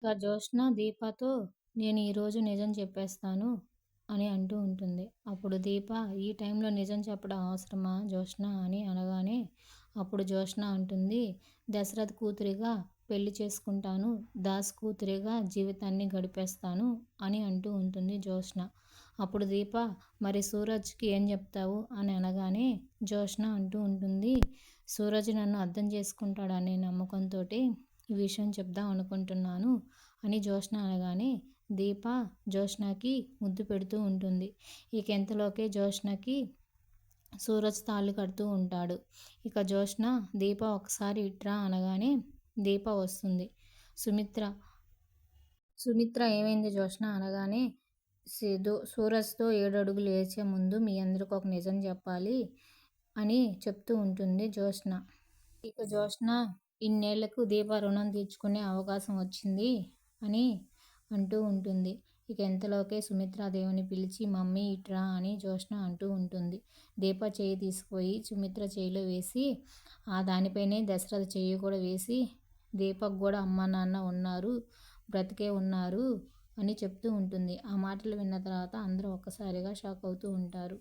ఇక జ్యోత్స్న దీపతో నేను ఈరోజు నిజం చెప్పేస్తాను అని అంటూ ఉంటుంది. అప్పుడు దీప ఈ టైంలో నిజం చెప్పడం అవసరమా జ్యోత్స్న అని అనగానే అప్పుడు జ్యోత్స్న అంటుంది దశరథ్ కూతురిగా పెళ్లి చేసుకుంటాను. దాస్ కూతురిగా జీవితాన్ని గడిపేస్తాను అని అంటూ ఉంటుంది జ్యోత్స్న. అప్పుడు దీప మరి సూరజ్కి ఏం చెప్తావు అని అనగానే జ్యోత్స్న అంటూ ఉంటుంది సూరజ్ నన్ను అర్థం చేసుకుంటాడనే నమ్మకంతోటి ఈ విషయం చెప్దాం అనుకుంటున్నాను అని జ్యోత్స్న అనగానే దీప జ్యోత్స్నకి ముద్దు పెడుతూ ఉంటుంది. ఇక ఎంతలోకే జ్యోత్స్నకి సూరజ్ తాళి కడుతూ ఉంటాడు. ఇక జ్యోత్స్న దీప ఒకసారి ఇట్రా అనగానే దీప వస్తుంది. సుమిత్ర సుమిత్ర ఏమైంది జ్యోత్స్న అనగానే సూరజ్తో 7 అడుగులు వేసే ముందు మీ అందరికి ఒక నిజం చెప్పాలి అని చెప్తూ ఉంటుంది జ్యోత్స్న. ఇక జ్యోత్స్న ఇన్నేళ్లకు దీప రుణం తీర్చుకునే అవకాశం వచ్చింది అని అంటూ ఉంటుంది. ఇక ఎంతలోకే సుమిత్రాదేవిని పిలిచి మమ్మీ ఇట్రా అని జ్యోత్స్న అంటూ ఉంటుంది. దీప చెయ్యి తీసుకుపోయి సుమిత్ర చెయ్యిలో వేసి ఆ దానిపైనే దశరథ చెయ్యి కూడా వేసి దీపకు కూడా అమ్మ నాన్న ఉన్నారు, బ్రతికే ఉన్నారు అని చెప్తూ ఉంటుంది. ఆ మాటలు విన్న తర్వాత అందరూ ఒక్కసారిగా షాక్ అవుతూ ఉంటారు.